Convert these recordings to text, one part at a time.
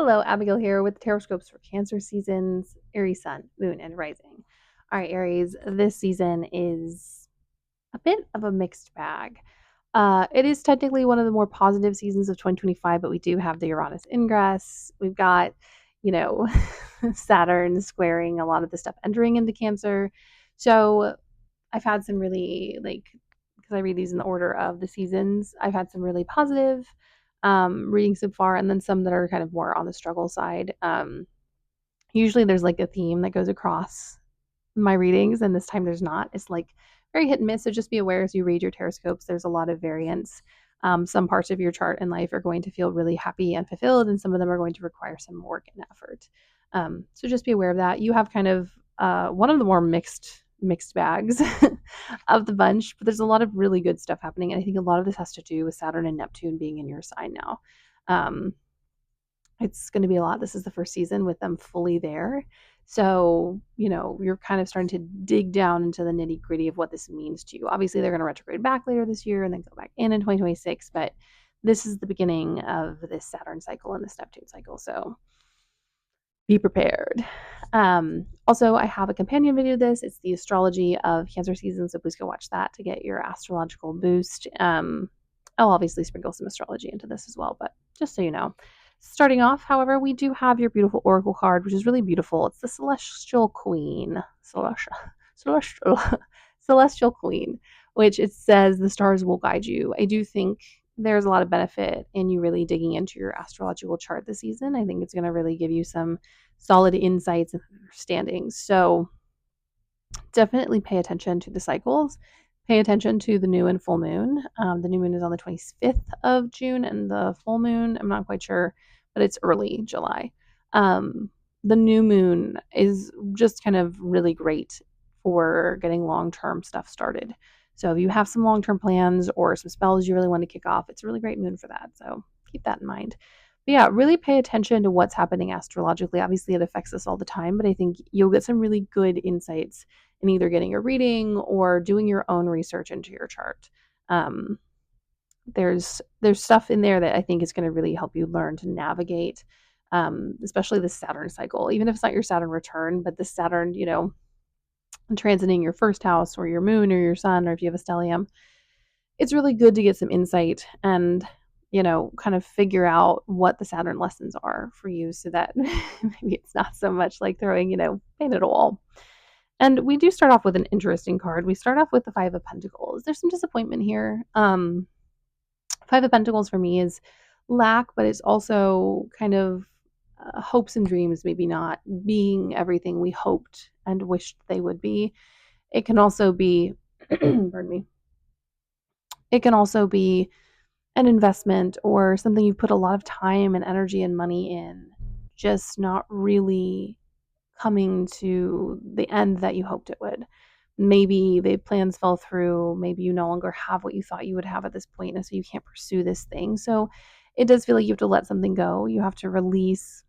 Hello, Abigail here with the Tarotscopes for Cancer seasons, Aries Sun, Moon, and Rising. All right, Aries, this season is a bit of a mixed bag. It is technically one of the more positive seasons of 2025, but we do have the Uranus ingress. We've got, you know, Saturn squaring a lot of the stuff entering into Cancer. So I've had some really because I read these in the order of the seasons. I've had some really positive readings so far, and then some that are kind of more on the struggle side. Usually there's like a theme that goes across my readings, and this time there's not. It's like very hit and miss. So just be aware as you read your Tarotscopes, there's a lot of variance. Some parts of your chart and life are going to feel really happy and fulfilled, and some of them are going to require some work and effort. So just be aware of that. You have kind of one of the more mixed bags of the bunch, but there's a lot of really good stuff happening, and I think a lot of this has to do with Saturn and Neptune being in your sign now. Um, it's going to be a lot. This is the first season with them fully there. So, you're kind of starting to dig down into the nitty gritty of what this means to you. Obviously, they're going to retrograde back later this year and then go back in 2026. But this is the beginning of this Saturn cycle and this Neptune cycle. So be prepared. Also, I have a companion video to this. It's the astrology of Cancer season. So please go watch that to get your astrological boost. I'll obviously sprinkle some astrology into this as well, but just so you know. Starting off, however, we do have your beautiful oracle card, which is really beautiful. It's the Celestial Queen. Celestial, Celestial Queen, which it says the stars will guide you. I do think there's a lot of benefit in you really digging into your astrological chart this season. I think it's going to really give you some solid insights and understandings. So definitely pay attention to the cycles. Pay attention to the new and full moon. The new moon is on the 25th of June, and the full moon, I'm not quite sure, but it's early July. The new moon is just kind of really great for getting long term stuff started. So if you have some long term plans or some spells you really want to kick off, it's a really great moon for that. So keep that in mind. But yeah, really pay attention to what's happening astrologically. Obviously, it affects us all the time, but I think you'll get some really good insights in either getting a reading or doing your own research into your chart. Um, there's stuff in there that I think is going to really help you learn to navigate, especially the Saturn cycle. Even if it's not your Saturn return, but the Saturn, transiting your first house or your moon or your sun, or if you have a stellium, it's really good to get some insight and kind of figure out what the Saturn lessons are for you, so that maybe it's not so much like throwing paint at a wall. And we do start off with an interesting card. We start off with the Five of Pentacles. There's some disappointment here. Five of Pentacles for me is lack, but it's also kind of hopes and dreams maybe not being everything we hoped and wished they would be. It can also be, pardon me, it can also be an investment or something you put a lot of time and energy and money in, just not really coming to the end that you hoped it would. Maybe the plans fell through. Maybe you no longer have what you thought you would have at this point, and so you can't pursue this thing. So it does feel like you have to let something go. You have to release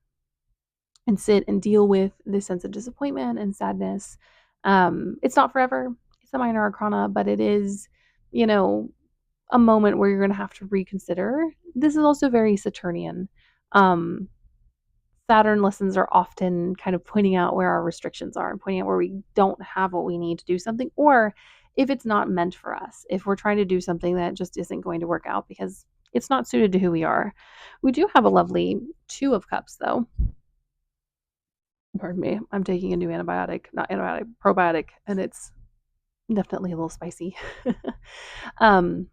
and sit and deal with this sense of disappointment and sadness. It's not forever. It's a minor arcana, but it is, you know, a moment where you're going to have to reconsider. This is also very Saturnian. Um, Saturn lessons are often kind of pointing out where our restrictions are and pointing out where we don't have what we need to do something, or if it's not meant for us, if we're trying to do something that just isn't going to work out because it's not suited to who we are. We do have a lovely Two of Cups, though. Pardon me. I'm taking a new not antibiotic, probiotic, and it's definitely a little spicy. um,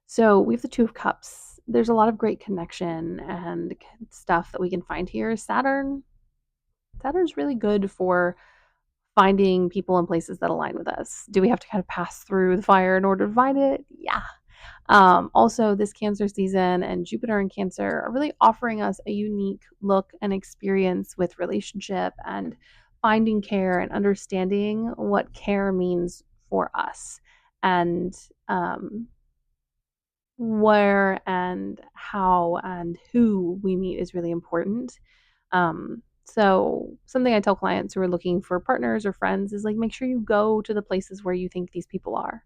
so we have the Two of Cups. There's a lot of great connection and stuff that we can find here. Saturn's really good for finding people and places that align with us. Do we have to kind of pass through the fire in order to find it? Yeah. Also, this Cancer season and Jupiter in Cancer are really offering us a unique look and experience with relationship and finding care and understanding what care means for us, and where and how and who we meet is really important. So something I tell clients who are looking for partners or friends is like, make sure you go to the places where you think these people are.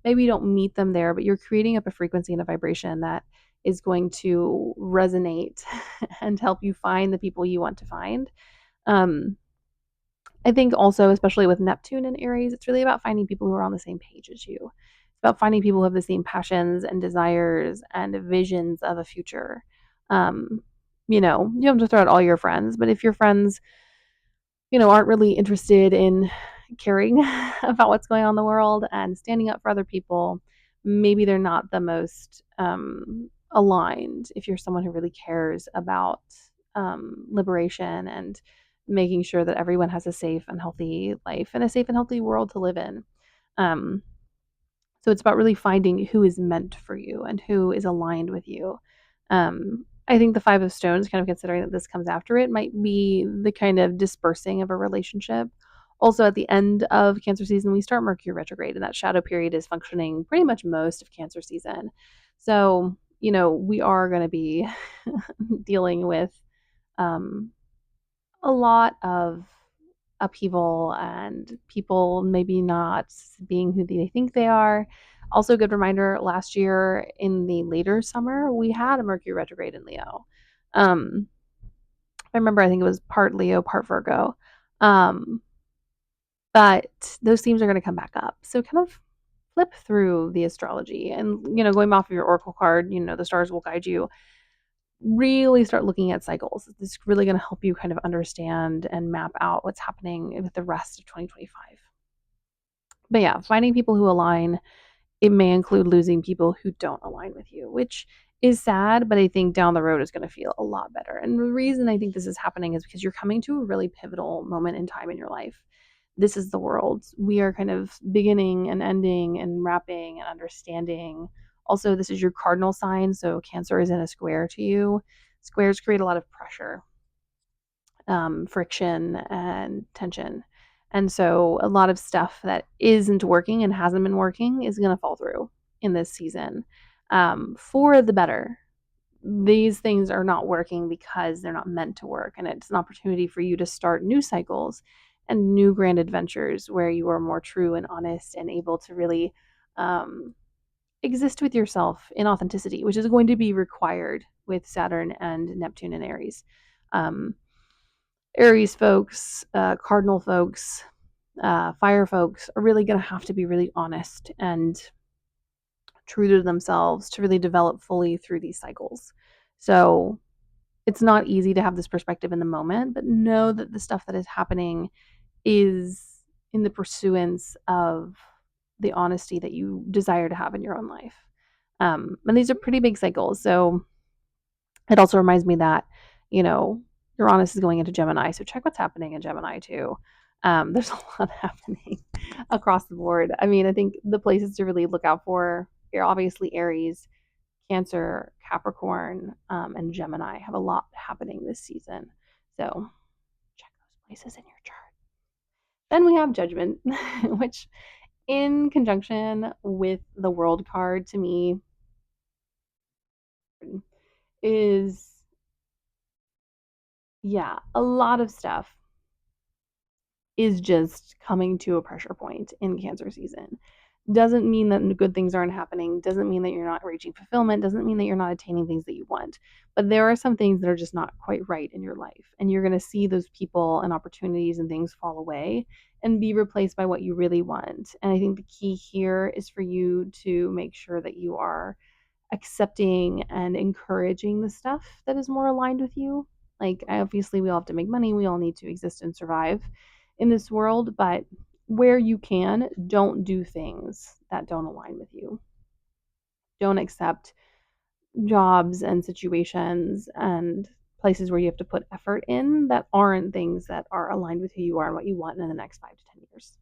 Maybe you don't meet them there, but you're creating up a frequency and a vibration that is going to resonate and help you find the people you want to find. Um, I think also, especially with Neptune and Aries, it's really about finding people who are on the same page as you. It's about finding people who have the same passions and desires and visions of a future. Um, you don't have to throw out all your friends, but if your friends, aren't really interested in caring about what's going on in the world and standing up for other people, maybe they're not the most aligned. If you're someone who really cares about liberation and making sure that everyone has a safe and healthy life and a safe and healthy world to live in. Um, so it's about really finding who is meant for you and who is aligned with you. I think the Five of Stones, kind of considering that this comes after it, might be the kind of dispersing of a relationship. Also, at the end of Cancer season, we start Mercury retrograde, and that shadow period is functioning pretty much most of Cancer season. So, we are going to be dealing with um, a lot of upheaval and people maybe not being who they think they are. Also, a good reminder, last year in the later summer, we had a Mercury retrograde in Leo. Um, I remember, I think it was part Leo, part Virgo. Um, but those themes are going to come back up. So, kind of flip through the astrology and, going off of your oracle card, the stars will guide you. Really start looking at cycles. This is really going to help you kind of understand and map out what's happening with the rest of 2025. But yeah, finding people who align, it may include losing people who don't align with you, which is sad, but I think down the road is going to feel a lot better. And the reason I think this is happening is because you're coming to a really pivotal moment in time in your life. This is the world. We are kind of beginning and ending and wrapping and understanding. Also, this is your cardinal sign, so Cancer is in a square to you. Squares create a lot of pressure, friction, and tension. And so, a lot of stuff that isn't working and hasn't been working is going to fall through in this season for the better. These things are not working because they're not meant to work. And it's an opportunity for you to start new cycles and new grand adventures where you are more true and honest and able to really um, exist with yourself in authenticity, which is going to be required with Saturn and Neptune and Aries. Um, Aries folks, Cardinal folks, fire folks are really going to have to be really honest and true to themselves to really develop fully through these cycles. So it's not easy to have this perspective in the moment, but know that the stuff that is happening is in the pursuance of the honesty that you desire to have in your own life. And these are pretty big cycles. So it also reminds me that, Uranus is going into Gemini. So check what's happening in Gemini too. There's a lot happening across the board. I mean, I think the places to really look out for are obviously Aries, Cancer, Capricorn, and Gemini have a lot happening this season. So check those places in your chart. Then we have Judgment, which in conjunction with the World card to me is, yeah, a lot of stuff is just coming to a pressure point in Cancer season. Doesn't mean that good things aren't happening, doesn't mean that you're not reaching fulfillment, doesn't mean that you're not attaining things that you want. But there are some things that are just not quite right in your life. And you're going to see those people and opportunities and things fall away and be replaced by what you really want. And I think the key here is for you to make sure that you are accepting and encouraging the stuff that is more aligned with you. Like, obviously, we all have to make money, we all need to exist and survive in this world, but where you can, don't do things that don't align with you. Don't accept jobs and situations and places where you have to put effort in that aren't things that are aligned with who you are and what you want in the next 5 to 10 years.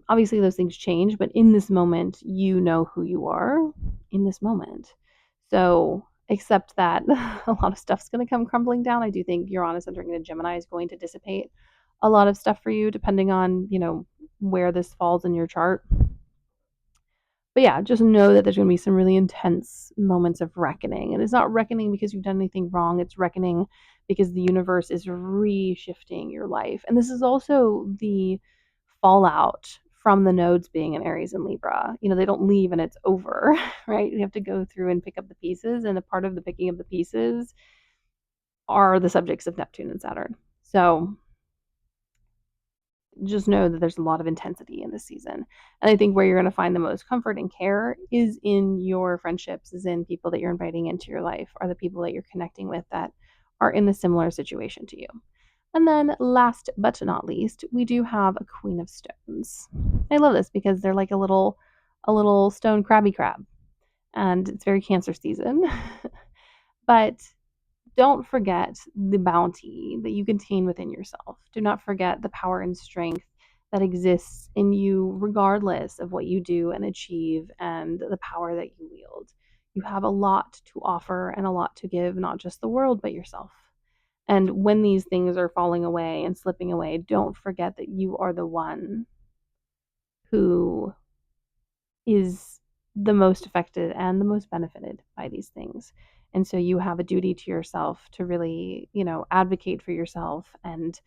Obviously, those things change, but in this moment, you know who you are in this moment. So accept that a lot of stuff's going to come crumbling down. I do think Uranus entering into Gemini is going to dissipate a lot of stuff for you, depending on, where this falls in your chart. But yeah, just know that there's going to be some really intense moments of reckoning. And it's not reckoning because you've done anything wrong, it's reckoning because the universe is reshifting your life. And this is also the fallout from the nodes being in Aries and Libra. They don't leave and it's over, right? You have to go through and pick up the pieces, and a part of the picking up the pieces are the subjects of Neptune and Saturn. So just know that there's a lot of intensity in this season. And I think where you're going to find the most comfort and care is in your friendships, is in people that you're inviting into your life, are the people that you're connecting with that are in a similar situation to you. And then last but not least, we do have a Queen of Stones. I love this because they're like a little stone crabby crab, and it's very Cancer season. But don't forget the bounty that you contain within yourself. Do not forget the power and strength that exists in you, regardless of what you do and achieve and the power that you wield. You have a lot to offer and a lot to give, not just the world, but yourself. And when these things are falling away and slipping away, don't forget that you are the one who is the most affected and the most benefited by these things. And so you have a duty to yourself to really, advocate for yourself and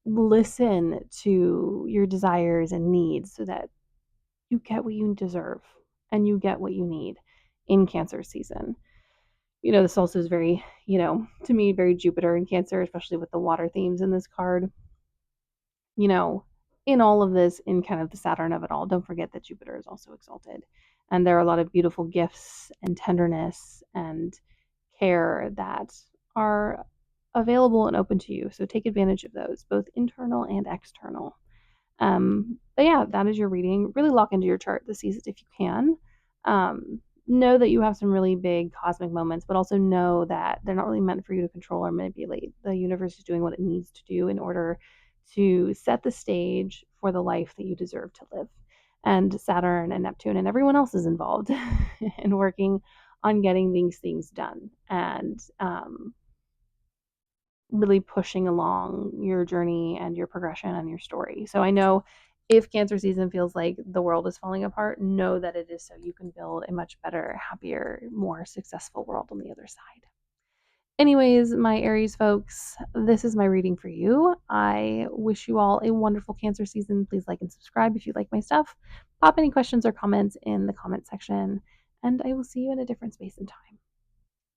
listen to your desires and needs so that you get what you deserve and you get what you need in Cancer season. This also is very, to me, very Jupiter in Cancer, especially with the water themes in this card. you know, in all of this, in kind of the Saturn of it all, don't forget that Jupiter is also exalted. And there are a lot of beautiful gifts and tenderness and care that are available and open to you. So take advantage of those, both internal and external. But yeah, that is your reading. Really lock into your chart this season if you can. Know that you have some really big cosmic moments, but also know that they're not really meant for you to control or manipulate. The universe is doing what it needs to do in order to set the stage for the life that you deserve to live. And Saturn and Neptune and everyone else is involved in working on getting these things done. And really pushing along your journey and your progression and your story. So I know if Cancer season feels like the world is falling apart, know that it is so you can build a much better, happier, more successful world on the other side. Anyways, my Aries folks, this is my reading for you. I wish you all a wonderful Cancer season. Please like and subscribe if you like my stuff. Pop any questions or comments in the comment section, and I will see you in a different space and time.